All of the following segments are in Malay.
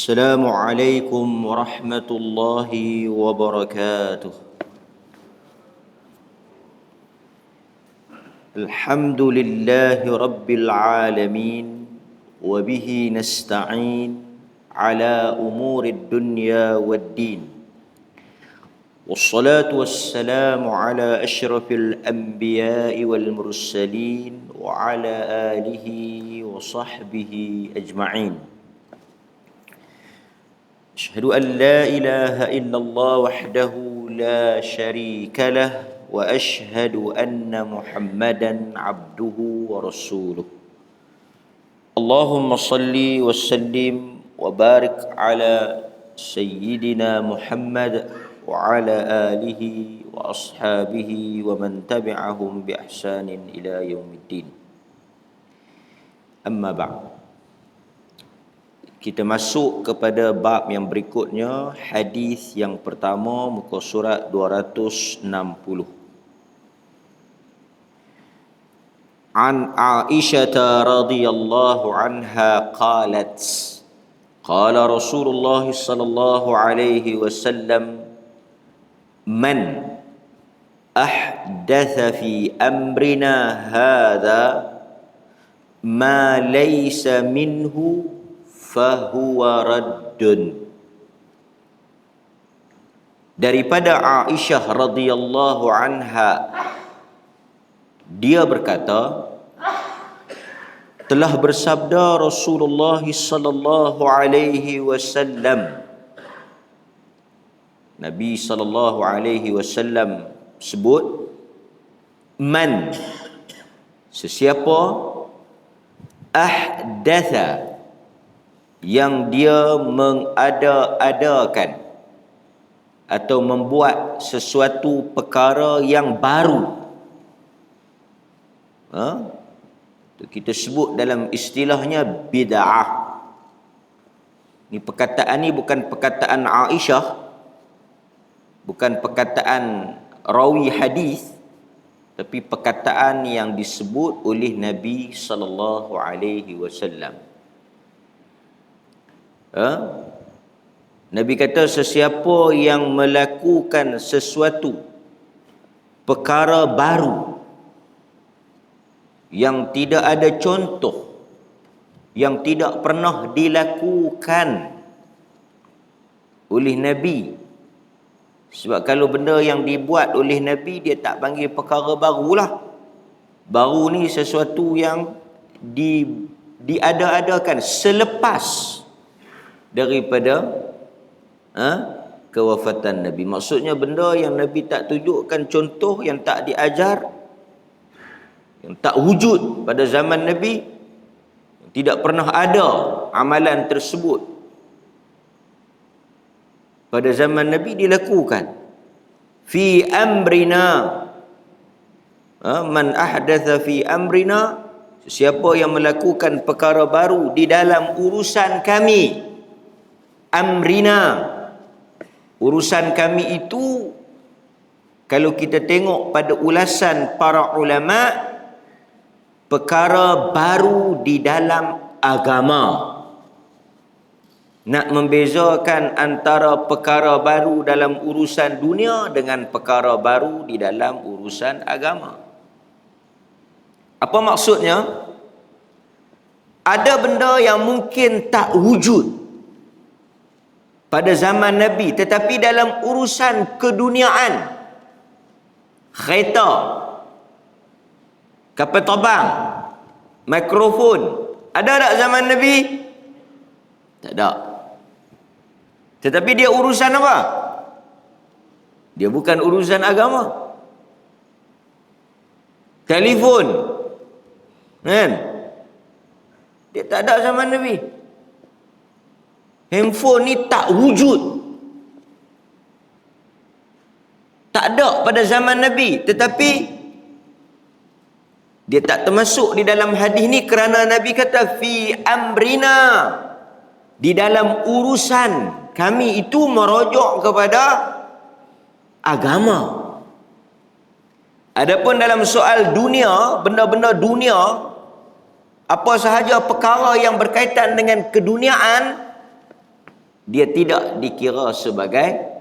السلام عليكم ورحمة الله وبركاته. الحمد لله رب العالمين وبه نستعين على أمور الدنيا والدين، والصلاة والسلام على أشرف الأنبياء والمرسلين وعلى آله وصحبه أجمعين. أشهد أن لا إله إلا الله وحده لا شريك له وأشهد أن محمدا عبده ورسوله. اللهم صل وسلم وبارك على سيدنا محمد وعلى آله وأصحابه ومن تبعهم بإحسان إلى يوم الدين. أما بعد, kita masuk kepada bab yang berikutnya, hadis yang pertama, muka surat 260. An Aisyah radhiyallahu anha qalat, qala Rasulullah sallallahu alaihi wasallam, man ahdatha fi amrina hadha ma laysa minhu fahuwa raddun. Daripada Aisyah radhiyallahu anha, dia berkata, telah bersabda Rasulullah sallallahu alaihi wasallam, Nabi sallallahu alaihi wasallam sebut, man, sesiapa, ahdatha, yang dia mengada-adakan atau membuat sesuatu perkara yang baru. Kita sebut dalam istilahnya bid'ah. Ni perkataan ni bukan perkataan Aisyah, bukan perkataan rawi hadis, tapi perkataan yang disebut oleh Nabi sallallahu alaihi wasallam. Nabi kata, sesiapa yang melakukan sesuatu perkara baru yang tidak ada contoh, yang tidak pernah dilakukan oleh Nabi. Sebab kalau benda yang dibuat oleh Nabi, dia tak panggil perkara barulah. Baru ni sesuatu yang diada-adakan selepas daripada kewafatan Nabi. Maksudnya benda yang Nabi tak tunjukkan contoh, yang tak diajar, yang tak wujud pada zaman Nabi, tidak pernah ada amalan tersebut pada zaman Nabi dilakukan. Fi amrina, man ahdatha fi amrina, siapa yang melakukan perkara baru di dalam urusan kami. Amrina, urusan kami itu, kalau kita tengok pada ulasan para ulama, perkara baru di dalam agama. Nak membezakan antara perkara baru dalam urusan dunia dengan perkara baru di dalam urusan agama. Apa maksudnya? Ada benda yang mungkin tak wujud pada zaman Nabi, tetapi dalam urusan keduniaan, kereta, kapal terbang, mikrofon, ada tak zaman Nabi? Tak ada. Tetapi dia urusan apa? Dia bukan urusan agama. Telefon, kan? Dia tak ada zaman Nabi. Handphone ni tak wujud, tak ada pada zaman Nabi, tetapi dia tak termasuk di dalam hadis ni kerana Nabi kata fi amrina, di dalam urusan kami, itu merujuk kepada agama. Adapun dalam soal dunia, benda-benda dunia, apa sahaja perkara yang berkaitan dengan keduniaan, dia tidak dikira sebagai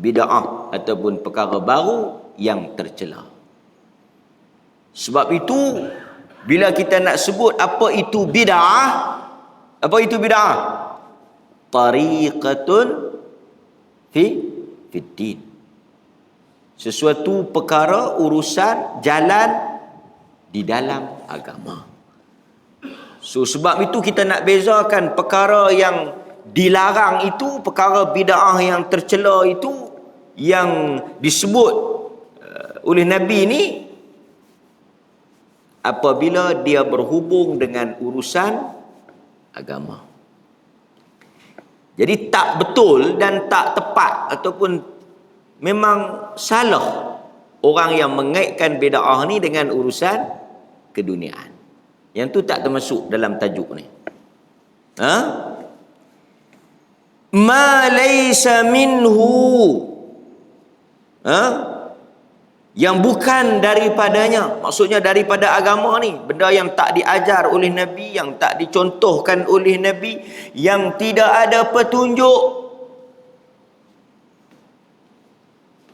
bid'ah ataupun perkara baru yang tercela. Sebab itu bila kita nak sebut apa itu bid'ah, apa itu bid'ah? Tariqatun fi din. Sesuatu perkara, urusan, jalan di dalam agama. So sebab itu kita nak bezakan perkara yang dilarang itu, perkara bid'ah yang tercela itu, yang disebut oleh Nabi ini, apabila dia berhubung dengan urusan agama. Jadi tak betul dan tak tepat ataupun memang salah orang yang mengaitkan bid'ah ni dengan urusan keduniaan. Yang tu tak termasuk dalam tajuk ni. Ma laysa minhu. Yang bukan daripadanya. Maksudnya daripada agama ni. Benda yang tak diajar oleh Nabi, yang tak dicontohkan oleh Nabi, yang tidak ada petunjuk.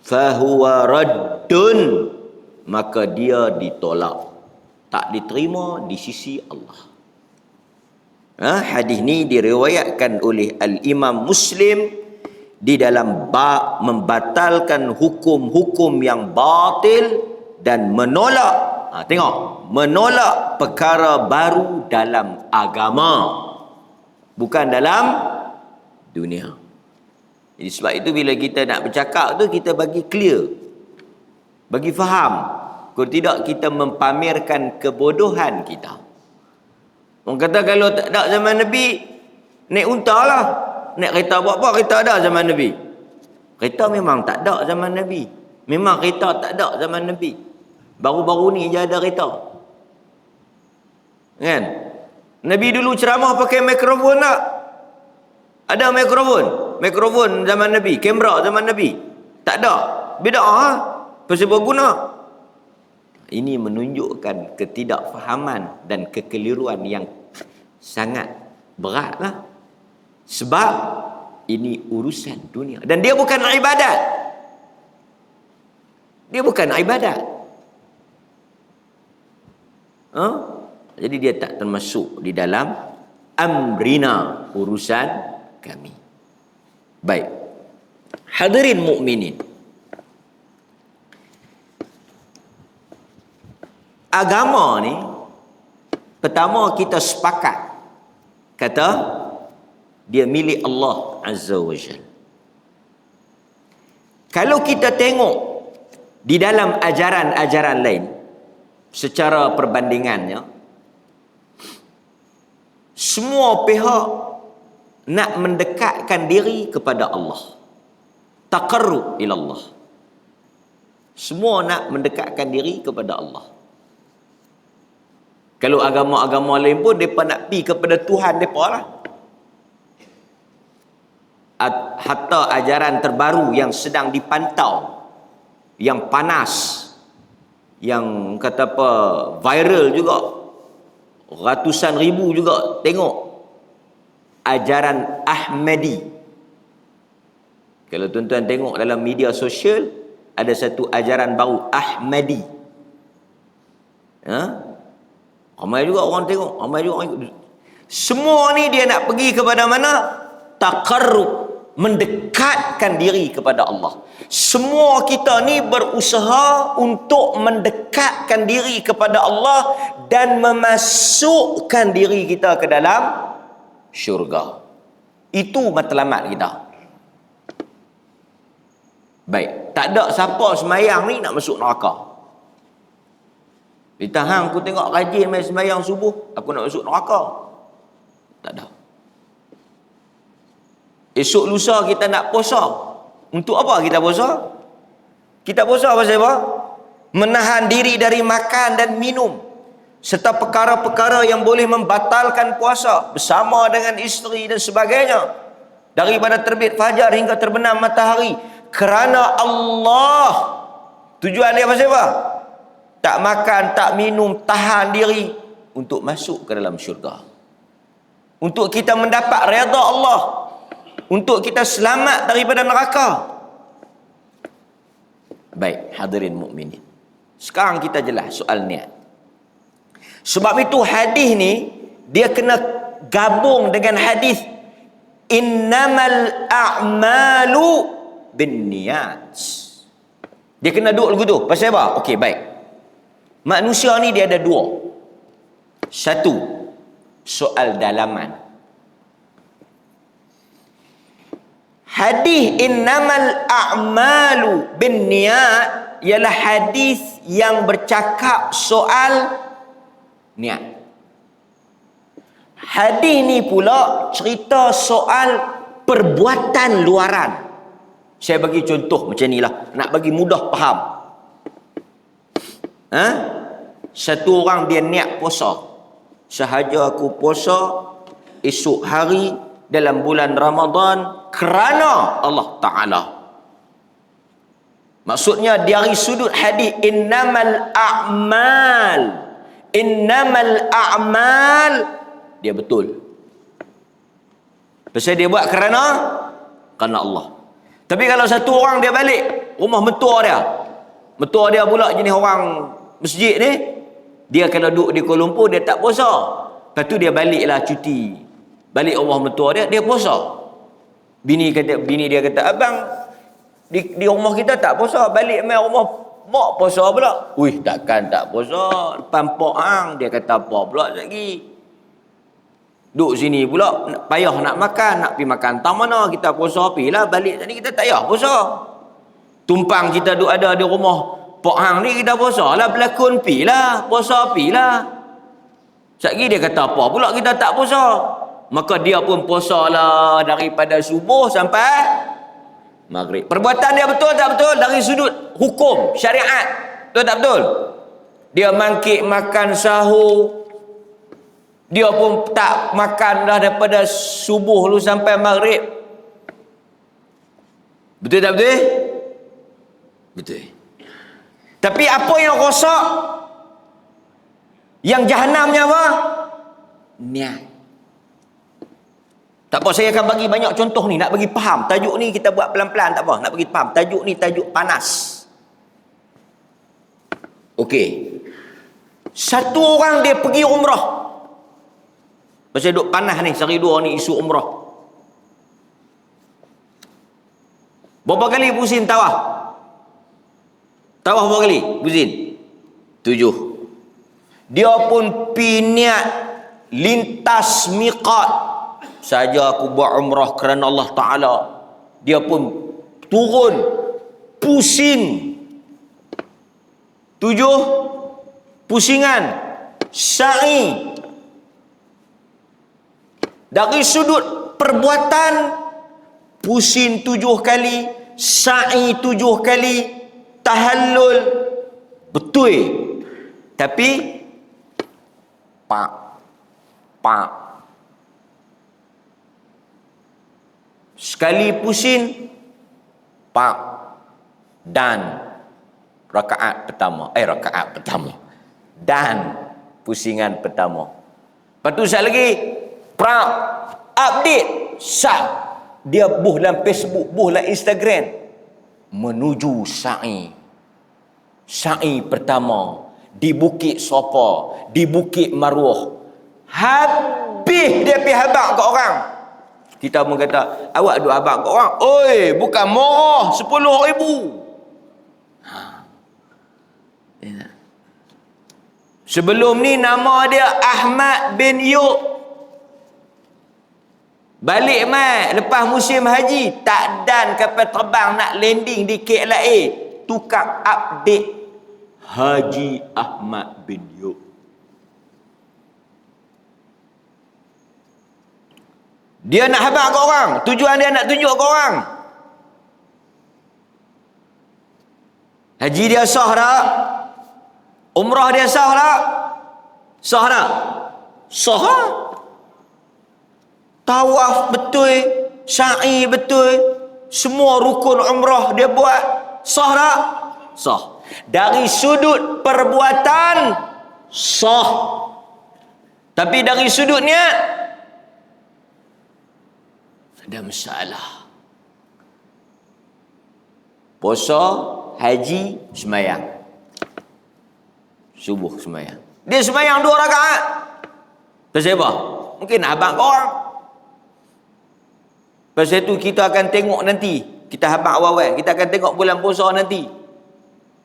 Fahuwa raddun. Maka dia ditolak. Tak diterima di sisi Allah. Hadis ni diriwayatkan oleh Al-Imam Muslim di dalam bab membatalkan hukum-hukum yang batil dan menolak, tengok, menolak perkara baru dalam agama, bukan dalam dunia. Jadi sebab itu bila kita nak bercakap tu, kita bagi clear, bagi faham. Kalau tidak, kita mempamerkan kebodohan kita. Orang kata kalau tak ada zaman Nabi, naik unta lah. Naik kereta buat apa? Kereta ada zaman Nabi. Kereta memang tak ada zaman Nabi. Memang kereta tak ada zaman Nabi. Baru-baru ni je ada kereta. Kan? Nabi dulu ceramah pakai mikrofon tak? Ada mikrofon? Mikrofon zaman Nabi. Kamera zaman Nabi. Tak ada. Bid'ah. Pasal berguna. Ini menunjukkan ketidakfahaman dan kekeliruan yang sangat beratlah. Sebab ini urusan dunia. Dan dia bukan ibadat. Dia bukan ibadat. Jadi dia tak termasuk di dalam amrina, urusan kami. Baik. Hadirin mukminin. Agama ni, pertama kita sepakat kata dia milik Allah Azza wa Jalla. Kalau kita tengok di dalam ajaran-ajaran lain secara perbandingannya, semua pihak nak mendekatkan diri kepada Allah, taqarrub ila Allah. Semua nak mendekatkan diri kepada Allah. Kalau agama-agama lain pun mereka nak pergi kepada Tuhan mereka lah. Hatta ajaran terbaru yang sedang dipantau, yang panas, yang kata apa, viral juga, ratusan ribu juga tengok, ajaran Ahmadi. Kalau tuan-tuan tengok dalam media sosial, ada satu ajaran baru, Ahmadi. Ramai juga orang tengok, ramai juga orang ikut. Semua ni dia nak pergi kepada mana? Taqarrub, mendekatkan diri kepada Allah. Semua kita ni berusaha untuk mendekatkan diri kepada Allah dan memasukkan diri kita ke dalam syurga. Itu matlamat kita. Baik, tak ada siapa semayang ni nak masuk neraka. Ditahan, aku tengok rajin main sembahyang subuh, aku nak masuk neraka. Tak ada. Esok lusa kita nak puasa. Untuk apa kita puasa? Kita puasa pasal apa? Menahan diri dari makan dan minum, serta perkara-perkara yang boleh membatalkan puasa, bersama dengan isteri dan sebagainya, daripada terbit fajar hingga terbenam matahari, kerana Allah. Tujuan dia pasal apa? Tak makan, tak minum, tahan diri untuk masuk ke dalam syurga. Untuk kita mendapat redha Allah. untuk kita selamat daripada neraka. Baik, hadirin mukminin. Sekarang kita jelas soal niat. Sebab itu hadis ni dia kena gabung dengan hadis innamal a'malu binniyat. Dia kena duduk lagu tu. Pasal apa? Okey, baik. Manusia ni dia ada dua. Satu, soal dalaman. Hadis innamal a'malu binniyat ialah hadis yang bercakap soal niat. Hadis ni pula cerita soal perbuatan luaran. Saya bagi contoh macam ni lah, nak bagi mudah faham. Satu orang dia niat puasa. Sahaja aku puasa esok hari dalam bulan Ramadan kerana Allah Ta'ala. Maksudnya dari sudut hadis innamal a'mal dia betul. Pasal dia buat kerana Allah. Tapi kalau satu orang dia balik rumah mentua dia pula jenis orang masjid ni, dia kalau duduk di Kuala Lumpur dia tak puasa. Lepas tu dia baliklah cuti. Balik rumah mentua dia puasa. Bini dia kata, abang di rumah kita tak puasa, balik main rumah mak puasa pula. Wih, takkan tak puasa. Depan pok hang, dia kata apa pula lagi. Duduk sini pula payah nak makan, nak pergi makan tang mana, kita puasa pilah, balik tadi kita tak payah puasa. Tumpang kita duduk ada di rumah pok hang ni, kita puasa lah, berlakon pilah, puasa pilah. Sekali dia kata apa pula kita tak puasa. Maka dia pun puasa lah daripada subuh sampai maghrib. Perbuatan dia betul tak betul dari sudut hukum syariat? Betul tak betul? Dia mangkit makan sahur, dia pun tak makan dah daripada subuh lu sampai maghrib. Betul tak betul? Betul. Tapi apa yang rosak? Yang jahanamnya apa? Niat. Tak apa, saya akan bagi banyak contoh ni, nak bagi faham. Tajuk ni kita buat pelan-pelan, tak apa, nak bagi faham. Tajuk ni tajuk panas. Okey. Satu orang dia pergi umrah. Pasal duk panas ni, sehari dua ni isu umrah. Berapa kali pusing tawaf? Tawaf berapa kali pusing? 7. Dia pun piniat lintas miqat. Saja aku buat umrah kerana Allah Ta'ala. Dia pun turun pusing. 7 pusingan sa'i. Dari sudut perbuatan pusing 7 kali, sa'i 7 kali, tahallul betul. Tapi pak sekali pusing pak dan rakaat pertama dan pusingan pertama. Lepas tu sekali lagi pra update sah, dia buh dalam Facebook, buh dalam Instagram, menuju sa'i pertama di Bukit Sofa, di Bukit Maruah. Habis dia pergi habaq kat orang. Kita pun kata, awak duk habaq kat orang, oi, bukan murah, 10,000. Sebelum ni nama dia Ahmad bin Yuk. Balik mai lepas musim haji, tak dan kapal terbang nak landing di KLIA, tukar update Haji Ahmad bin Yuk. Dia nak habaq ke orang, tujuan dia nak tunjuk ke orang. Haji dia sah tak? Umrah dia sah tak? Sah tak? Sah. Tawaf betul, sa'i betul, semua rukun umrah dia buat. Sah tak? Sah. Dari sudut perbuatan sah. Tapi dari sudut niat ada masalah. Puasa, haji, semayang. Subuh semayang. Dia semayang 2 rakaat. Pasal apa? Mungkin habaq kau orang. Pasal itu kita akan tengok nanti. Kita habaq awal-awal. Kita akan tengok bulan puasa nanti.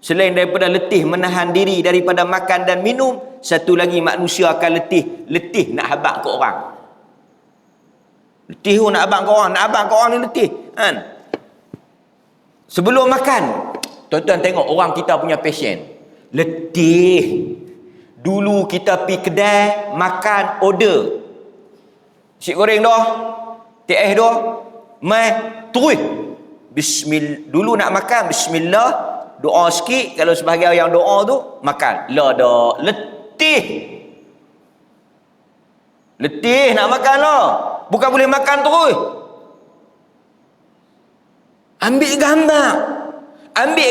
Selain daripada letih menahan diri daripada makan dan minum, satu lagi manusia akan letih nak habaq ke orang. Letih pun nak habaq ke orang. Nak habaq ke orang ni letih. Kan? Sebelum makan, tuan-tuan tengok orang kita punya passion. Letih. Dulu kita pergi kedai, makan, order. Nasi goreng dah. TS dah. Mai, terus. Dulu nak makan, bismillah. Doa sikit. Kalau sebahagian yang doa tu, makan. Lah dah. Letih. Letih nak makan lah. Bukan boleh makan terus. Ambil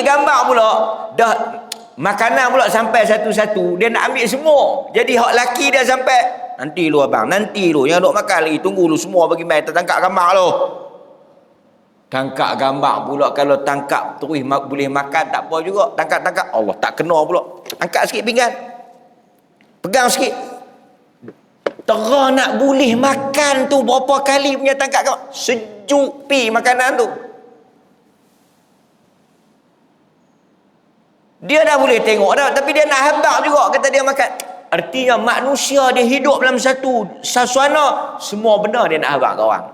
gambar pula. Dah makanan pula sampai satu-satu. Dia nak ambil semua. Jadi hak laki dia sampai, nanti lu abang, nanti lu. Yang duk makan lagi, tunggu lu semua bagi main. Tertangkap gambar lu. Tangkap gambar pula. Kalau tangkap terus boleh makan, tak apa juga. Tangkap-tangkap, Allah tak kena pula. Angkat sikit pinggan. Pegang sikit. Terah nak boleh makan tu berapa kali punya tangkap gambar. Sejuk pi makanan tu. Dia dah boleh tengok dah, tapi dia nak habaq juga kata dia makan. Artinya manusia dia hidup dalam satu suasana, semua benda dia nak habaq ke orang.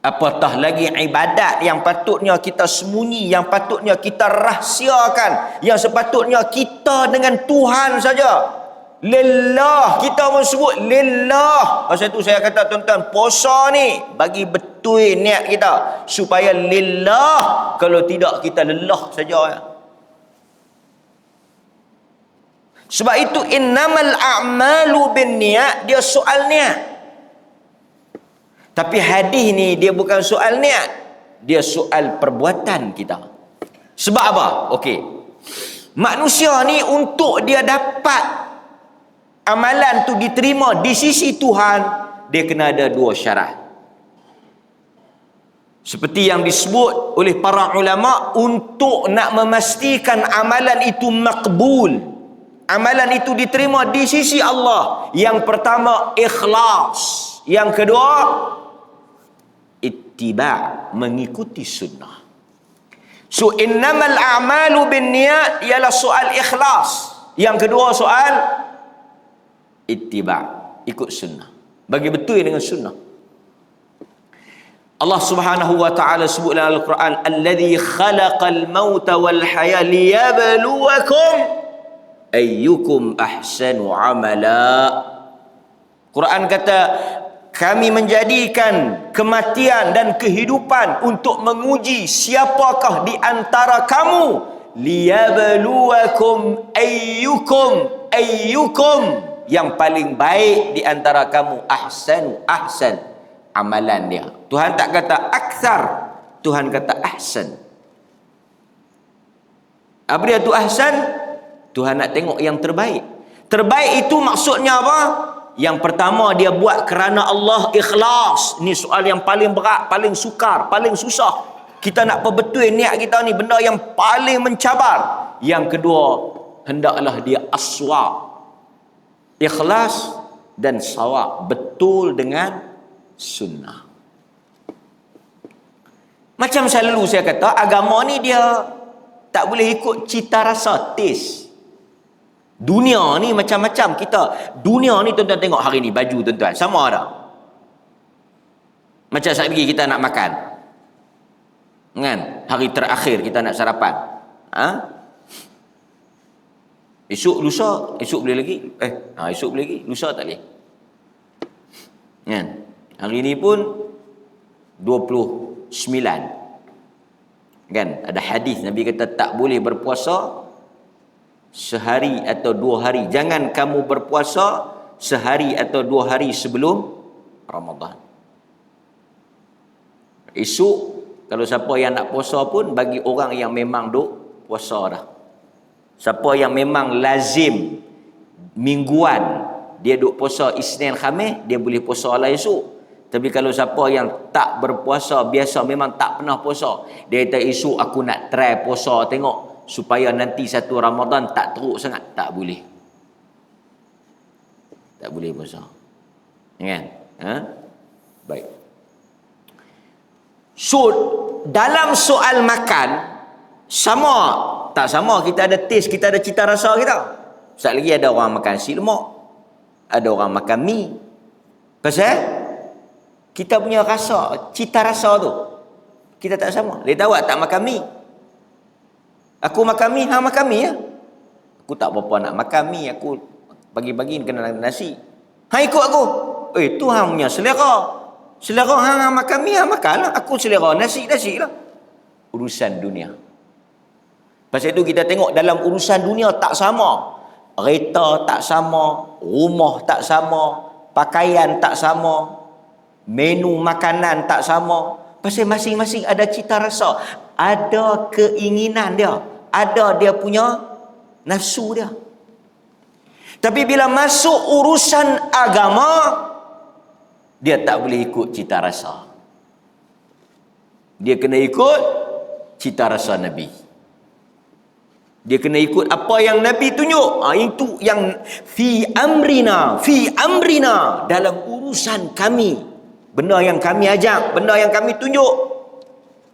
Apatah lagi ibadat yang patutnya kita sembunyi, yang patutnya kita rahsiakan, yang sepatutnya kita dengan Tuhan saja. Lillah, kita pun sebut lillah. Pasal tu saya kata tuan-tuan, puasa ni bagi betul niat kita supaya lillah. Kalau tidak kita lelah saja ya. Sebab itu innamal a'malu binniat, dia soal niat. Tapi hadis ni dia bukan soal niat, dia soal perbuatan kita. Sebab apa? Okey. Manusia ni untuk dia dapat amalan tu diterima di sisi Tuhan, dia kena ada 2 syarat. Seperti yang disebut oleh para ulama, untuk nak memastikan amalan itu makbul, amalan itu diterima di sisi Allah, yang pertama ikhlas, yang kedua ittiba', mengikuti sunnah. So innamal a'malu binniyat ialah soal ikhlas, yang kedua soal ittiba', ikut sunnah, bagi betul dengan sunnah. Allah Subhanahu wa taala sebut dalam Al-Quran, alladzi khalaqal mauta wal haya liyabluwakum ayyukum ahsanu amala. Quran kata, kami menjadikan kematian dan kehidupan untuk menguji siapakah di antara kamu, liyabluwakum ayyukum yang paling baik di antara kamu, ahsan amalan dia. Tuhan tak kata akthar, Tuhan kata ahsan. Apa dia tu ahsan? Tuhan nak tengok yang terbaik. Terbaik itu maksudnya apa? Yang pertama dia buat kerana Allah, ikhlas. Ni soal yang paling berat, paling sukar, paling susah. Kita nak perbetul niat kita ni, benda yang paling mencabar. Yang kedua, hendaklah dia aswab, ikhlas dan sawab, betul dengan sunnah. Macam selalu saya kata, agama ni dia tak boleh ikut cita rasa, taste. Dunia ni macam-macam. Dunia ni tuan-tuan tengok hari ni baju tuan-tuan sama ada. Macam saat lagi kita nak makan, kan? Hari terakhir kita nak sarapan, esok lusa, esok boleh lagi, esok boleh lagi, lusa tak boleh, kan? Hari ni pun 29, kan? Ada hadis Nabi kata tak boleh berpuasa sehari atau 2 hari. Jangan kamu berpuasa sehari atau 2 hari sebelum Ramadan. Esok kalau siapa yang nak puasa pun bagi orang yang memang duk puasa dah. Siapa yang memang lazim mingguan dia duk puasa Isnin Khamis, dia boleh puasa lah esok. Tapi kalau siapa yang tak berpuasa, biasa memang tak pernah puasa, dia kata esok aku nak try puasa tengok supaya nanti satu Ramadan tak teruk sangat, tak boleh. Tak boleh puasa. Kan? Ha? Baik. So, dalam soal makan, sama tak sama, kita ada taste, kita ada cita rasa kita. Sekali lagi ada orang makan nasi lemak, ada orang makan mi. Pasal kita punya rasa, cita rasa tu kita tak sama. Dia tahu tak makan mi. Aku makan mi, hang makan mi ya. Aku tak berapa nak makan mi, aku pagi-pagi kena nasi. Hang ikut aku. Tu hang punya selera. Selera hang makan mi, hang makanlah. Aku selera nasi lah. Urusan dunia. Pasal itu kita tengok dalam urusan dunia tak sama. Kereta tak sama, rumah tak sama, pakaian tak sama, menu makanan tak sama. Pasal masing-masing ada cita rasa, ada keinginan dia, ada dia punya nafsu dia. Tapi bila masuk urusan agama, dia tak boleh ikut cita rasa. Dia kena ikut cita rasa Nabi. Dia kena ikut apa yang Nabi tunjuk. Itu yang fi amrina dalam urusan kami. Benda yang kami ajak, benda yang kami tunjuk.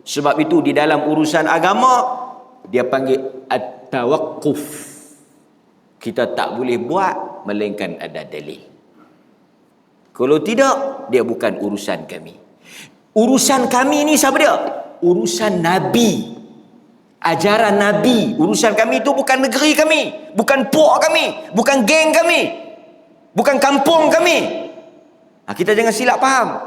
Sebab itu di dalam urusan agama dia panggil at-tawaqquf. Kita tak boleh buat melainkan ada dalil. Kalau tidak, dia bukan urusan kami. Urusan kami ni siapa dia? Urusan Nabi. Ajaran Nabi. Urusan kami itu bukan negeri kami, bukan pok kami, bukan geng kami, bukan kampung kami. Kita jangan silap faham.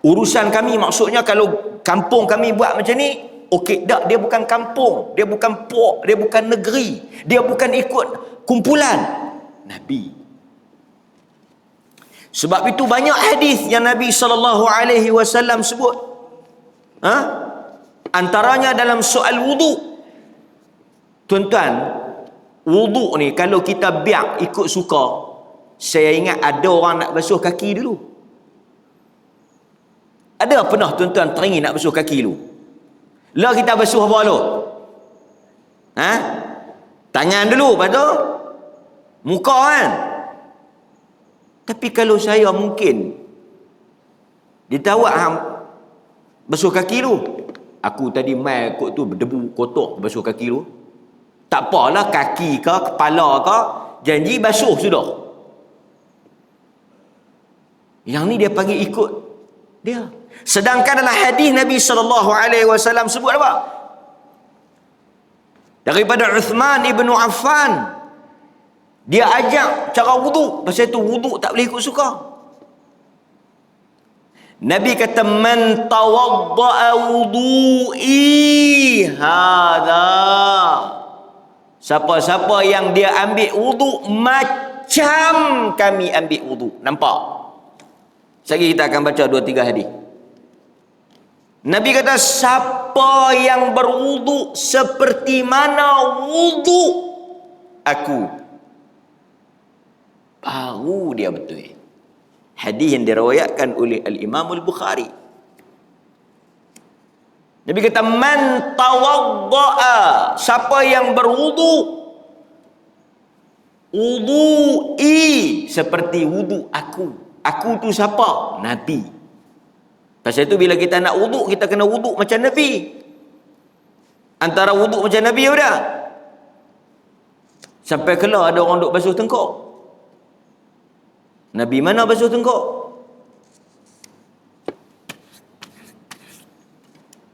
Urusan kami maksudnya kalau kampung kami buat macam ni, okey, tak, dia bukan kampung, dia bukan pok, dia bukan negeri, dia bukan ikut kumpulan Nabi. Sebab itu banyak hadis yang Nabi SAW sebut. Antaranya dalam soal wudu. Tuan-tuan, wudu ni kalau kita biar ikut suka, saya ingat ada orang nak basuh kaki dulu. Ada pernah tuan-tuan teringin nak basuh kaki dulu? Lah kita basuh apa dulu? Tangan dulu, lepas tu muka kan? Tapi kalau saya mungkin ditawak basuh kaki dulu. Aku tadi mai kot tu berdebu kotor basuh kaki dulu. Tak apalah, kaki ke kepala ke, janji basuh sudah. Yang ni dia panggil ikut dia. Sedangkan dalam hadis Nabi SAW sebut apa? Daripada Uthman ibn Affan, dia ajak cara wudu. Pasal itu wudu tak boleh ikut suka. Nabi kata, man tawadda'a wudu'i hadha. Siapa-siapa yang dia ambil wudu macam kami ambil wudu. Nampak? Sekali kita akan baca 2-3 hadis. Nabi kata, siapa yang berwudu seperti mana wudu aku, baru dia betul. Hadis yang diriwayatkan oleh Al-Imam Al-Bukhari. Nabi kata, man tawadda'a, siapa yang berwudu wudu'i seperti wudu aku. Aku tu siapa? Nabi. Pasal itu bila kita nak wudu, kita kena wudu macam Nabi. Antara wudu macam Nabi apa dah? Sampai kelar ada orang duk basuh tengkuk. Nabi mana basuh tengkuk?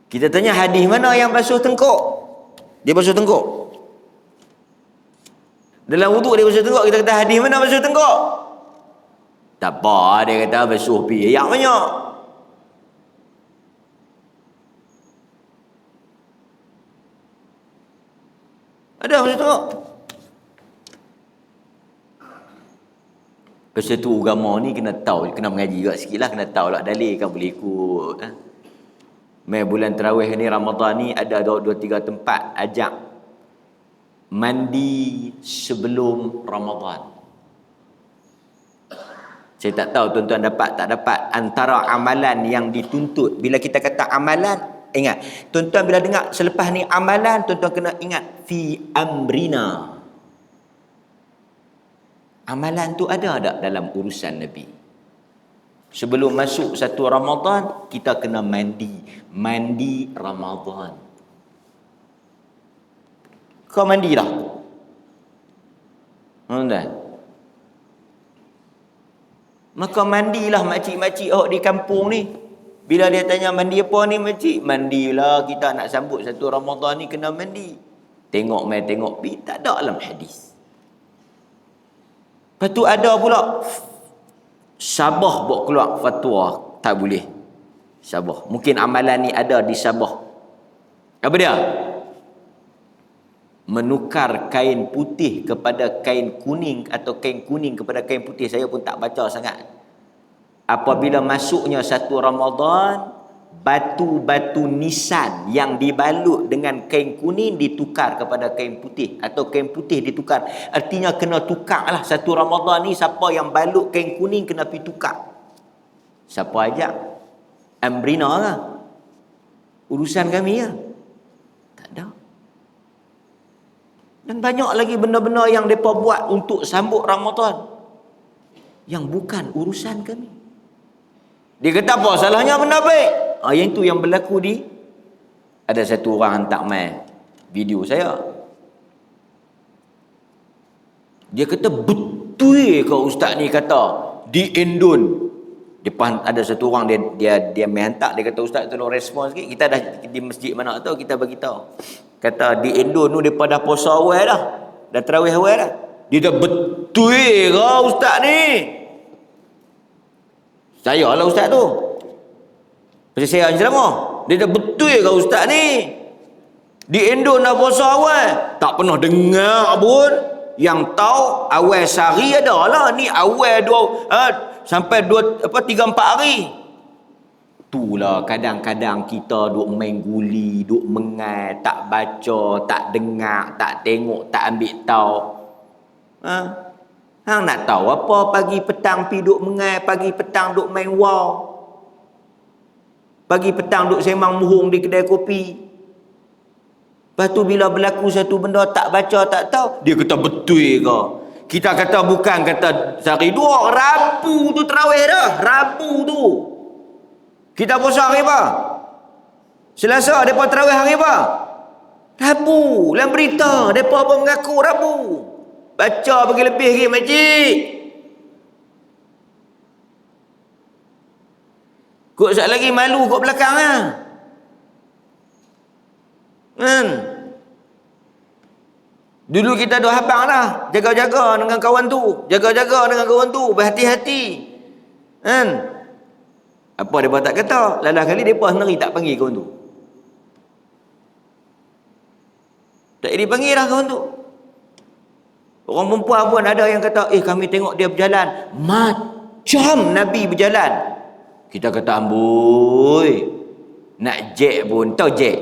Kita tanya hadis mana yang basuh tengkuk? Dia basuh tengkuk. Dalam wudu dia basuh tengkuk, kita kata hadis mana basuh tengkuk? Tak apa, dia kata basuh piyak banyak. Ada basuh tengkuk. Pasal tu agama ni kena tahu, kena mengaji juga sikit lah, kena tahu lah dalil kan boleh ikut. Mai bulan tarawih ni, Ramadan ni ada 2-3 tempat ajak mandi sebelum Ramadan. Saya tak tahu tuan-tuan dapat tak dapat antara amalan yang dituntut. Bila kita kata amalan, ingat. Tuan-tuan bila dengar selepas ni amalan, tuan-tuan kena ingat fi amrina. Amalan tu ada tak dalam urusan Nabi? Sebelum masuk satu Ramadan, kita kena mandi. Mandi Ramadan. Kau mandilah. Tuan-tuan. Maka mandilah makcik-makcik awak di kampung ni. Bila dia tanya mandi apa ni makcik? Mandilah, kita nak sambut satu Ramadan ni kena mandi. Tengok mai tengok pi, tak ada dalam hadis. Lepas tu ada pula Sabah buat keluar fatwa tak boleh. Sabah. Mungkin amalan ni ada di Sabah. Apa dia? Menukar kain putih kepada kain kuning atau kain kuning kepada kain putih, saya pun tak baca sangat. Apabila masuknya satu Ramadan, batu-batu nisan yang dibalut dengan kain kuning ditukar kepada kain putih atau kain putih ditukar. Artinya kena tukarlah satu Ramadan ni, siapa yang balut kain kuning kena pergi tukar. Siapa ajak? Amrina lah. Urusan kami ya. Tak ada. Dan banyak lagi benda-benda yang mereka buat untuk sambut Ramadan yang bukan urusan kami. Dia kata apa salahnya benda baik? Yang itu yang berlaku di, ada satu orang hantar mail video saya. Dia kata betul ke ustaz ni kata di Indon. Depan ada satu orang dia mail hantar, dia kata ustaz tolong respon sikit. Kita dah di masjid mana tahu, kita bagi tahu. Kata di Indon tu depa dah puasa awal dah. Dah tarawih awal dah. Dia dah betul ke ustaz ni? Saya lah ustaz tu. Pasal saya yang ceramah. Dia dah betul ke ustaz ni? Di Indon dah puasa awal. Tak pernah dengar pun. Yang tahu awal sehari ada lah. Ni awal sampai 3-4 hari. Itulah kadang-kadang kita duk main guli, duk mengai, tak baca, tak dengar, tak tengok, tak ambil tahu. Hang nak tahu apa pagi petang pi duk mengai, pagi petang duk main wow. Pagi petang duk sembang muhung di kedai kopi. Lepas tu bila berlaku satu benda tak baca, tak tahu, dia kata betul ke? Kita kata bukan, kata sehari dua, Rabu tu tarawih dah, Rabu tu. Kita puasa hari apa? Selasa, mereka tarawih hari apa? Rabu. Dalam berita, mereka pun mengaku Rabu. Baca bagi lebih lagi, makcik. Kok sekali lagi malu kat belakang lah. Kan? Dulu kita dah habang lah. Jaga-jaga dengan kawan tu. Jaga-jaga dengan kawan tu. Berhati-hati. Kan? Apa mereka tak kata? Lalah kali mereka sendiri tak panggil kawan tu. Tak jadi panggil lah kawan tu. Orang perempuan pun ada yang kata, kami tengok dia berjalan macam Nabi berjalan. Kita kata, amboi, nak jet pun, tahu jet?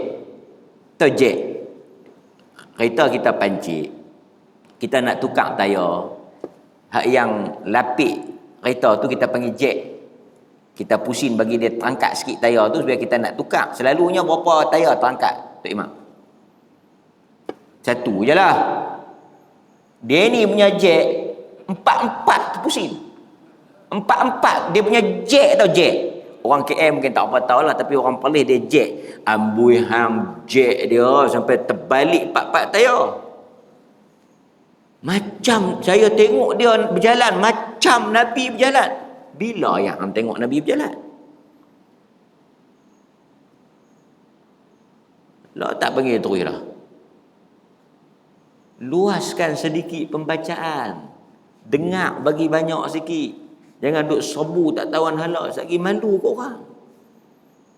Tahu jet? Kereta kita pancit, kita nak tukar tayar, hak yang lapik kereta tu kita panggil jet. Kita pusing bagi dia terangkat sikit tayar tu supaya kita nak tukar. Selalunya berapa tayar terangkat, Tok Imam? Satu je lah. Dia ni punya jet 4-4 pusing. 4-4 dia punya jet tau, jet. Orang KM mungkin tak apa tahu lah, tapi orang Perlis dia jet. Amboi hang jet dia sampai terbalik 4-4 tayar. Macam saya tengok dia berjalan macam Nabi berjalan. Bila yang hang tengok Nabi berjalan? Lah tak panggil terus lah. Luaskan sedikit pembacaan. Dengar bagi banyak sikit. Jangan duk sobu tak tawan halal. Sekali malu kau orang.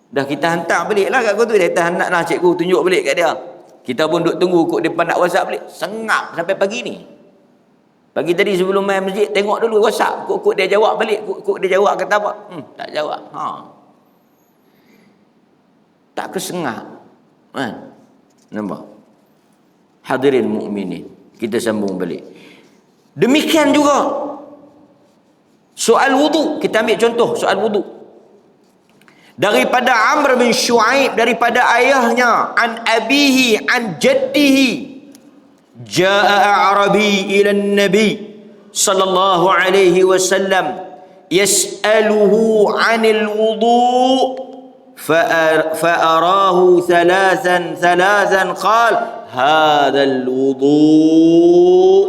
Dah kita hantar balik lah kat kau tu. Dia kata nak cikgu tunjuk balik kat dia. Kita pun duk tunggu kok depan nak WhatsApp balik. Sengap sampai pagi ni. Pagi tadi sebelum main masjid tengok dulu WhatsApp. Kok dia jawab balik. Kok dia jawab kata apa? Tak jawab. Tak kesengap. Nampak? Hadirin mukminin, kita sambung balik. Demikian juga Soal wudu, kita ambil contoh soal wudu. Daripada Amr bin Shu'aib, daripada ayahnya, an abihi, an jaddihi, jaa Arabi ila Nabi sallallahu alaihi wasallam yas'aluhu 'anil wudu' فأراه ثلاثا قال هذا الوضوء.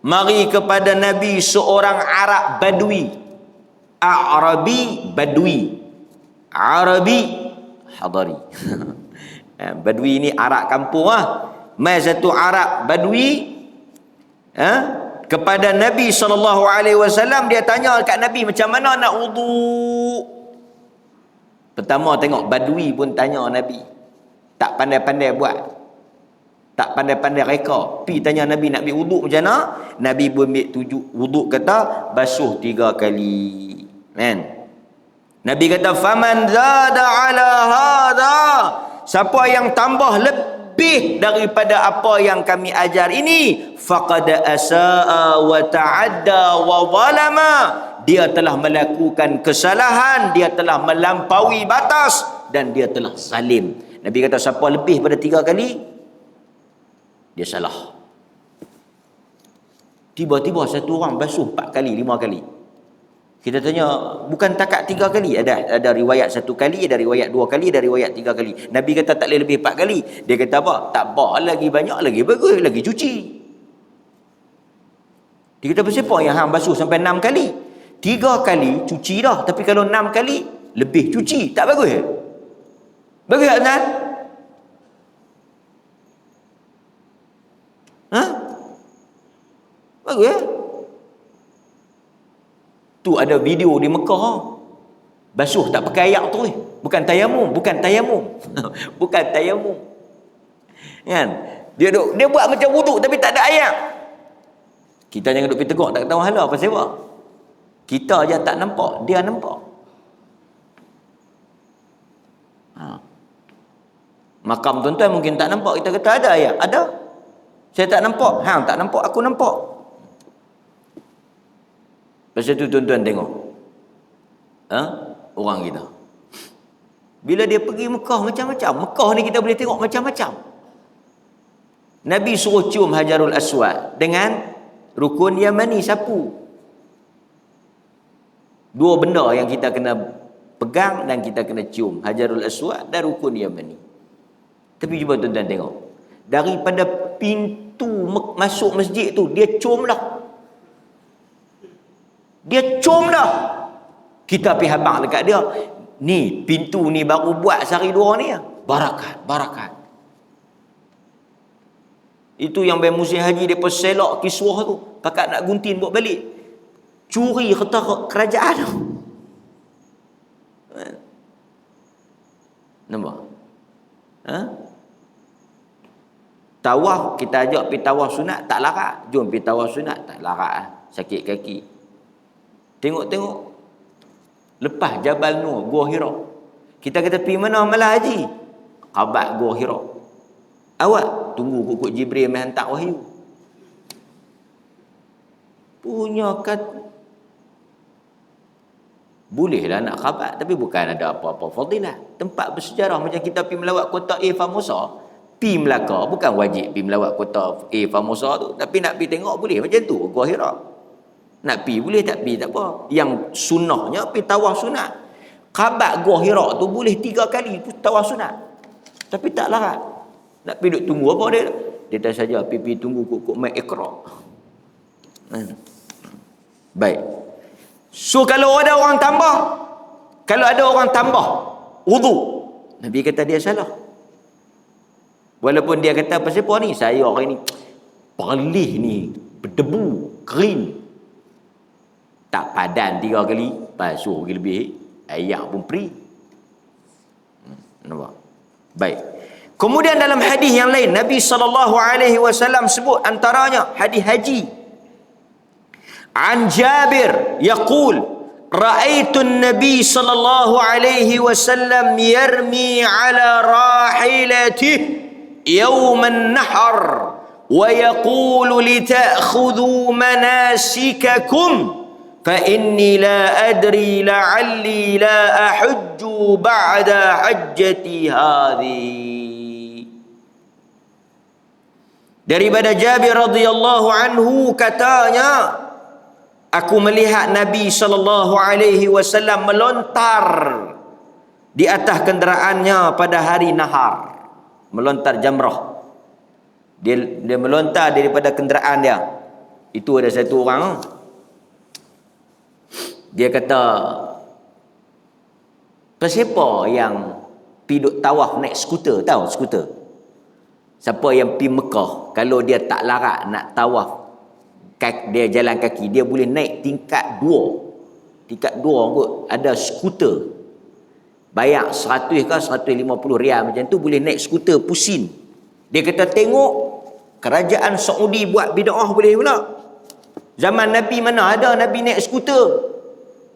Mari kepada Nabi seorang Arab Badui. Arabi Badui. Arabi Hadari. Badui ini Arab kampung Mai satu Arab Badui kepada Nabi SAW, dia tanya kat Nabi macam mana nak wudu. Pertama tengok Badui pun tanya Nabi. Tak pandai-pandai buat. Tak pandai-pandai reka. Pi tanya Nabi nak ambil wuduk macam mana? Nabi pun ambil wuduk, kata basuh 3 kali. Kan? Nabi kata faman zada ala hadha. Siapa yang tambah lebih daripada apa yang kami ajar ini, faqad asaa wa ta'adda wa zalama. Dia telah melakukan kesalahan, dia telah melampaui batas, dan dia telah zalim. Nabi kata siapa lebih pada 3 kali, dia salah. Tiba-tiba satu orang basuh 4 kali, 5 kali. Kita tanya, bukan takat 3 kali? Ada riwayat 1 kali, ada riwayat 2 kali, ada riwayat 3 kali. Nabi kata tak boleh lebih 4 kali. Dia kata apa? Tak apa, lagi banyak, lagi bagus, lagi cuci. Dia kata siapa yang hang basuh sampai 6 kali? 3 kali cuci dah, tapi kalau 6 kali lebih cuci, tak bagus? Bagus tak Azan? Bagus ya? Tu ada video di Mekah, basuh tak pakai air tu, bukan tayamum, bukan tayamum. Bukan tayamum. Kan? Dia buat macam wuduk tapi tak ada air. Kita jangan duk pergi tegak tak tahu hala pasal apa. Kita aja tak nampak, dia nampak. Makam tuan-tuan mungkin tak nampak, kita kata ada ayat. Ada. Saya tak nampak, hang tak nampak, aku nampak. Pasal tu tuan-tuan tengok. Orang kita. Bila dia pergi Mekah macam-macam. Mekah ni kita boleh tengok macam-macam. Nabi suruh cium Hajarul Aswad dengan rukun Yamani, sapu. 2 benda yang kita kena pegang dan kita kena cium, Hajarul Aswad dan rukun Yamani. Tapi cuba tuan-tuan tengok, daripada pintu masuk masjid tu, dia cium dah. Dia cium dah. Kita pergi habang dekat dia, ni pintu ni baru buat sehari 2 ni. Barakat. Itu yang musim haji depa selak kiswah tu, pakat nak gunting buat balik. Curi harta kerajaan. Nampak? Tawaf, kita ajak pergi tawaf sunat, tak larat. Jom pergi tawaf sunat, tak larat. Sakit kaki. Tengok-tengok. Lepas Jabal Nur, Gua Hira. Kita kata pergi mana malah haji? Kabat Gua Hira. Awak tunggu kukuk Jibril mai hantar wahyu. Punya kata bolehlah nak khabar, tapi bukan ada apa-apa fadilah. Tempat bersejarah macam kita pergi melawat kota A Famosa, pergi Melaka, bukan wajib pergi melawat kota A Famosa tu, tapi nak pergi tengok boleh macam tu. Gua Hira nak pergi boleh, tak pergi tak apa. Yang sunnahnya pergi tawaf sunat. Khabar Gua Hira tu boleh 3 kali tawaf sunat, tapi tak larat. Nak pergi duduk tunggu apa dia? Dia tak saja pergi tunggu kuk mai Iqra. Baik. So kalau ada orang tambah wudu, Nabi kata dia salah. Walaupun dia kata pasal apa ni? Saya orang ni perlih ni, berdebu, kering. Tak padan 3 kali, basuh lagi lebih, ayak pun peri. Nampak? Baik. Kemudian dalam hadis yang lain, Nabi SAW sebut antaranya hadis haji. An Jabir yaqul ra'aitu an-nabi sallallahu alaihi wasallam yarmi ala rahilatihi yawm an-nahr wa yaqulu li ta'khudhu manasikakum fa inni la adri la'alli la ahujju ba'da hajjati hadhi. Daripada Jabir radhiyallahu anhu katanya, aku melihat Nabi sallallahu alaihi wasallam melontar di atas kenderaannya pada hari nahar, melontar jamrah. Dia melontar daripada kenderaan dia. Itu ada satu orang, dia kata, siapa yang pergi tawaf naik skuter? Tahu skuter? Siapa yang pergi Mekah, kalau dia tak larat nak tawaf, dia jalan kaki, dia boleh naik tingkat 2. Tingkat 2 kot, ada skuter. Bayar 100 ke 150 rial macam tu, boleh naik skuter pusing. Dia kata tengok kerajaan Saudi buat bid'ah boleh pula. Zaman Nabi mana ada Nabi naik skuter?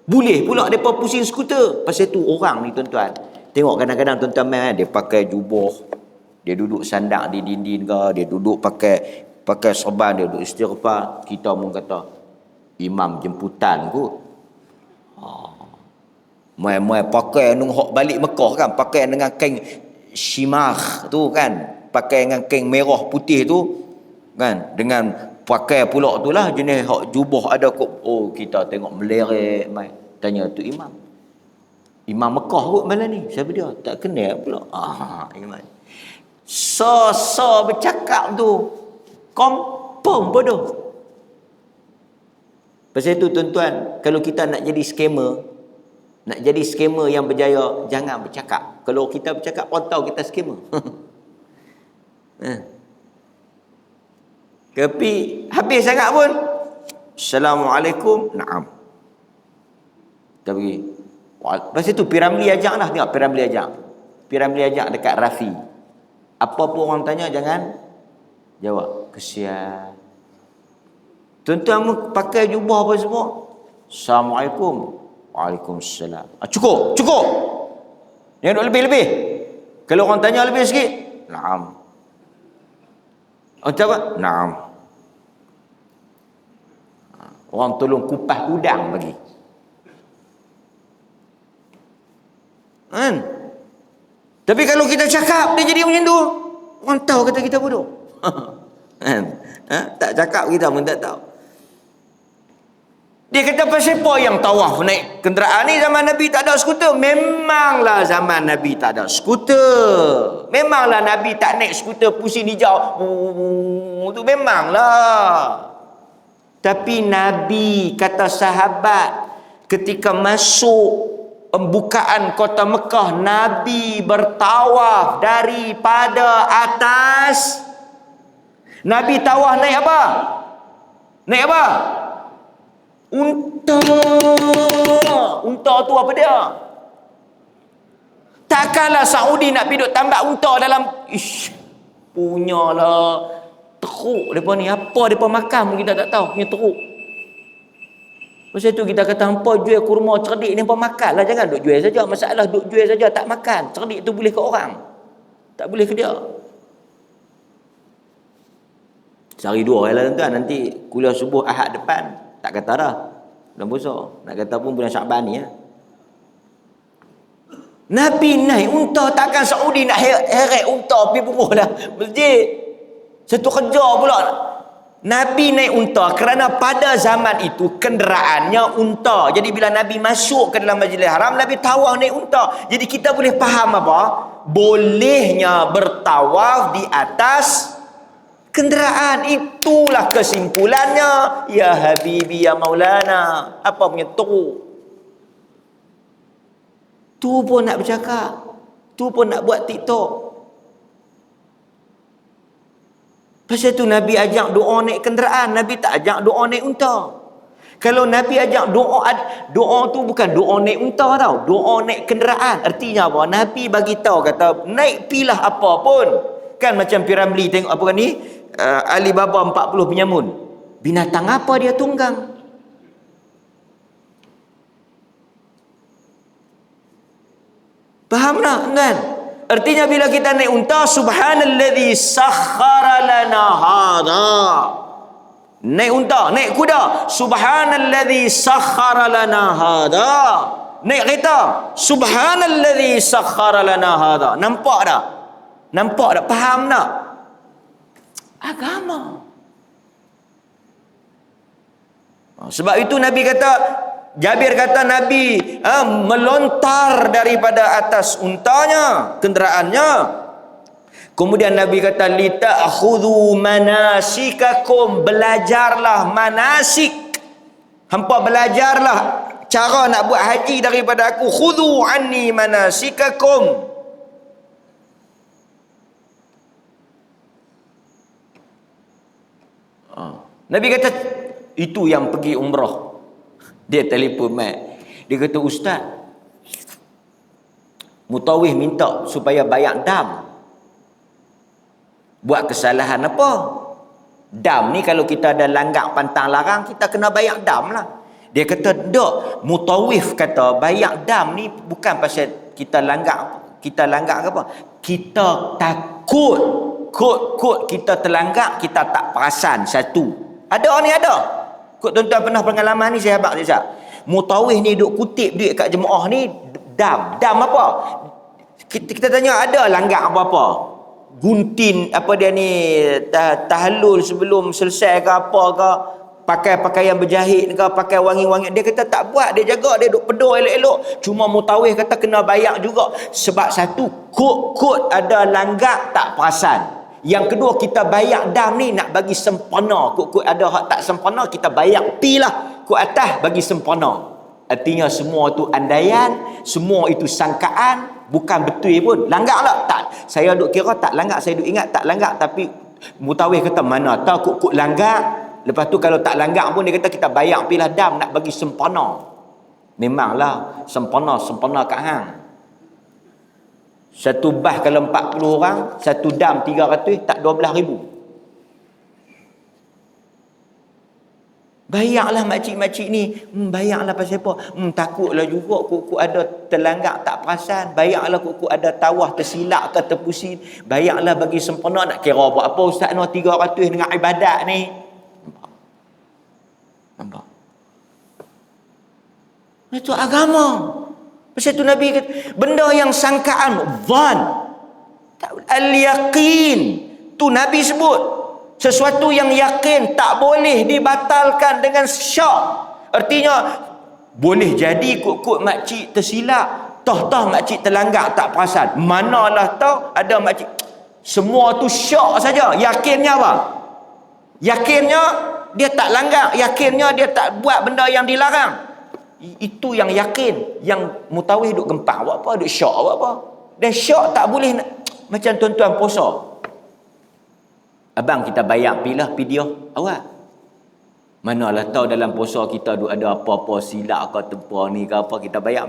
Boleh pula mereka pusing skuter. Pasal tu orang ni tuan-tuan, tengok kadang-kadang tuan-tuan main, dia pakai jubah, dia duduk sandak di dinding ke, dia duduk pakai serban, dia duduk istighfar. Kita pun kata imam jemputan kot. Mai pakai nung hok balik Mekah kan, pakai dengan kain shimar tu kan, pakai dengan kain merah putih tu kan, dengan pakai pula tu lah jenis hok jubah ada kot. Oh, kita tengok meleret mai. Tanya tu imam Mekah kot malam ni. Siapa dia? Tak kenal pula. Imam. So bercakap tu confirm bodoh. Pasal tu tuan-tuan, kalau kita nak jadi scammer yang berjaya, jangan bercakap. Kalau kita bercakap, orang tahu kita scammer. Tapi habis sangat pun, Assalamualaikum, na'am. Kita pergi. Pasal tu Piramli ajak lah. Tengok Piramli ajak dekat Rafi. Apa pun orang tanya, jangan jawab. Kesian. Tuan-tuan pakai jubah apa semua. Assalamualaikum. Waalaikumsalam. Cukup. Jangan duk lebih-lebih. Kalau orang tanya lebih sikit, na'am. Macam apa? Na'am. Orang tolong kupas udang bagi. Kan? Tapi kalau kita cakap, dia jadi macam tu. Orang tahu kata kita bodoh. Kan? Tak cakap kita pun tak tahu. Dia kata pasal apa yang tawaf naik kenderaan ni zaman Nabi tak ada skuter? Memanglah zaman Nabi tak ada skuter. Memanglah Nabi tak naik skuter pusing hijau. Tu memanglah. Tapi Nabi kata sahabat, ketika masuk pembukaan kota Mekah, Nabi bertawaf daripada atas. Nabi tawaf naik apa? Naik apa? Unta. Unta tu apa dia? Takkanlah Saudi nak pergi duk tambak unta dalam punyalah teruk depa ni. Apa depa makan pun kita tak tahu, punya teruk. Pasal tu kita kata hampa jual kurma cerdik ni hampa makanlah, jangan duk jual saja. Masalah duk jual saja tak makan. Cerdik tu boleh ke orang, tak boleh ke dia. Sehari dua lah tuan-tuan, nanti kuliah subuh Ahad depan. Tak kata dah bulan puasa. Nak kata pun bulan Syakban ni ya. Nabi naik unta, takkan Saudi nak heret unta pergi bubuh dah masjid. Satu kerja pula. Nabi naik unta kerana pada zaman itu kenderaannya unta. Jadi bila Nabi masuk ke dalam Masjidil Haram, Nabi tawaf naik unta. Jadi kita boleh faham apa? Bolehnya bertawaf di atas kenderaan. Itulah kesimpulannya. Ya Habibi, ya Maulana. Apa punya teruk? Tu pun nak bercakap. Tu pun nak buat TikTok. Pasal tu Nabi ajak doa naik kenderaan. Nabi tak ajak doa naik unta. Kalau Nabi ajak doa tu bukan doa naik unta tau. Doa naik kenderaan. Artinya apa? Nabi bagi tahu kata naik pilah apa pun. Kan macam Piramli tengok apa kan ni? Alibaba 40 penyamun. Binatang apa dia tunggang? Faham tak kan? Artinya bila kita naik unta, subhanalladzi sakhkhara lana hadha. Naik unta, naik kuda. Subhanalladzi sakhkhara lana hadha. Naik kereta. Subhanalladzi sakhkhara lana hadha. Nampak tak? Nampak tak? Faham tak? Agama. Sebab itu Nabi kata, Jabir kata Nabi melontar daripada atas untanya, kenderaannya. Kemudian Nabi kata, lita'khudhu manasikakum, belajarlah manasik. Hampa belajarlah cara nak buat haji daripada aku. Khudhu anni manasikakum. Nabi kata, itu yang pergi umrah. Dia telefon Mat. Dia kata, Ustaz, Mutawif minta supaya bayar dam. Buat kesalahan apa? Dam ni kalau kita ada langgak pantang larang, kita kena bayar dam lah. Dia kata, dok, Mutawif kata bayar dam ni bukan pasal kita langgak ke apa. Kita takut kot kita terlanggak, kita tak perasan. Satu. Ada ni ada. Kot tuan-tuan pernah pengalaman ni, saya habaq sekejap. Mutawif ni duk kutip duit kat jemaah ni dam. Dam apa? Kita tanya ada langgak apa-apa? Gunting apa dia ni, tahallul sebelum selesai ke apa ke, pakai pakaian berjahit ke, pakai wangi-wangi. Dia kata tak buat, dia jaga, dia duk pedul elok-elok. Cuma Mutawif kata kena bayar juga. Sebab satu, kot ada langgak tak perasan. Yang kedua, kita bayar dam ni nak bagi sempurna. Kot ada hak tak sempurna, kita bayar pi lah kot atas bagi sempurna. Artinya semua tu andaian, semua itu sangkaan, bukan betul pun. Langgak lah. Tak. Saya duk kira tak langgak, saya duk ingat tak langgak. Tapi Mutawif kata mana tahu kot langgak. Lepas tu kalau tak langgak pun dia kata kita bayar pilah dam nak bagi sempurna. Memanglah sempurna kat hang. Satu bah kalau 40 orang, satu dam 300, tak 12,000. Bayarlah makcik-makcik ni. Bayarlah pasal apa? Takutlah juga kok ada terlanggak tak perasan. Bayarlah kok ada tawah tersilap ke terpusing. Bayarlah bagi sempurna. Nak kira buat apa Ustaz no 300 dengan ibadat ni? Nampak? Itu agama. Pasal tu Nabi kata, benda yang sangkaan, dhan, al-yaqin, tu Nabi sebut. Sesuatu yang yakin tak boleh dibatalkan dengan syak. Artinya boleh jadi kot makcik tersilap, toh makcik terlanggak tak perasan. Manalah tahu ada makcik. Semua tu syak saja. Yakinnya apa? Yakinnya dia tak langgak, yakinnya dia tak buat benda yang dilarang. Itu yang yakin. Yang Mutawif duk gempak buat apa, duk syak buat apa. Dan syak tak boleh macam tuan-tuan puasa. Abang kita bayar pilah pidiah awak. Manalah tahu dalam puasa kita ada apa-apa silap ke tempoh ni ke apa, kita bayar.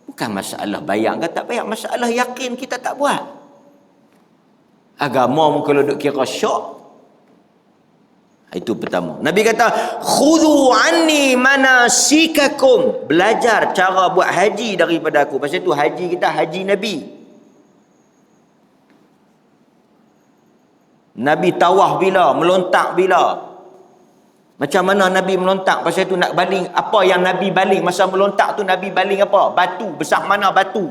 Bukan masalah bayar ke tak bayar, masalah yakin kita tak buat. Agama mu kalau duk kira syak. Itu pertama. Nabi kata, khudhu anni manasikakum. Belajar cara buat haji daripada aku. Pasal tu haji kita haji Nabi. Nabi tawaf bila, melontak bila. Macam mana Nabi melontak? Pasal tu nak baling. Apa yang Nabi baling? Masa melontak tu Nabi baling apa? Batu. Besar mana batu?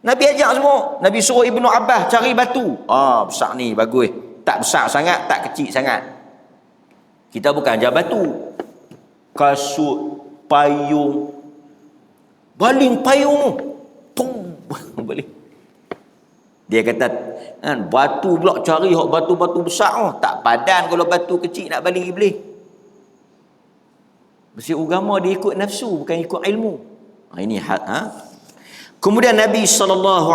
Nabi ajak semua. Nabi suruh Ibnu Abbas cari batu. Besar ni, bagus. Tak besar sangat, tak kecil sangat. Kita bukan ajar batu. Kasut, payung. Baling payung. Pum. Baling. Dia kata, batu pula cari batu-batu besar. Tak padan kalau batu kecil nak baling iblis. Mesti agama dia ikut nafsu, bukan ikut ilmu. Ini hak. Kemudian Nabi SAW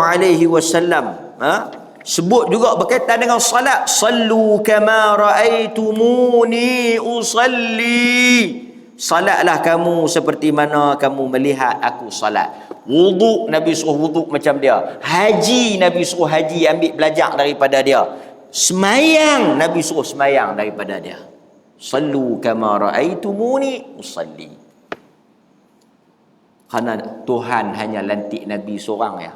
sebut juga berkaitan dengan salat. Sallu kama ra'aitumuni usalli. Salatlah kamu seperti mana kamu melihat aku salat. Wuduk, Nabi suruh wuduk macam dia. Haji, Nabi suruh haji, ambil belajar daripada dia. Semayang, Nabi suruh semayang daripada dia. Sallu kama ra'aitumuni usalli. Kerana Tuhan hanya lantik Nabi seorang ya.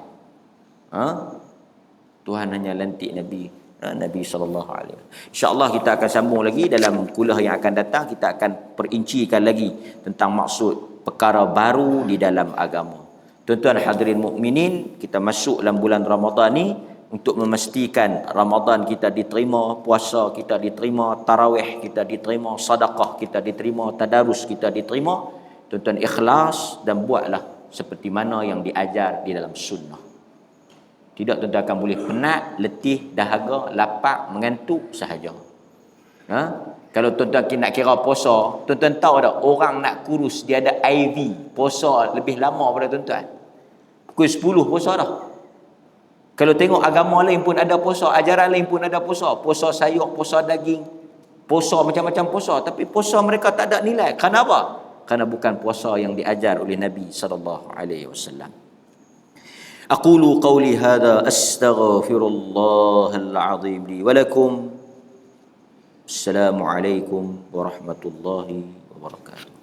Tuhan hanya lantik Nabi Nabi sallallahu alaihi wasallam. Insya-Allah kita akan sambung lagi dalam kuliah yang akan datang, kita akan perincikan lagi tentang maksud perkara baru di dalam agama. Tuan-tuan hadirin mukminin, kita masuk dalam bulan Ramadan ni untuk memastikan Ramadan kita diterima, puasa kita diterima, tarawih kita diterima, sedekah kita diterima, tadarus kita diterima. Tuan-tuan ikhlas dan buatlah seperti mana yang diajar di dalam sunnah. Tidak tuan-tuan akan boleh penat, letih, dahaga, lapar, mengantuk sahaja. Kalau tuan-tuan nak kira puasa, tuan-tuan tahu tak orang nak kurus dia ada IV, puasa lebih lama pada tuan-tuan. Pukul 10 puasa dah. Kalau tengok agama lain pun ada puasa, ajaran lain pun ada puasa. Puasa sayur, puasa daging, puasa macam-macam puasa. Tapi puasa mereka tak ada nilai. Kenapa? Kerana bukan puasa yang diajar oleh Nabi SAW. أقول قولي هذا أستغفر الله العظيم لي ولكم. السلام عليكم ورحمة الله وبركاته.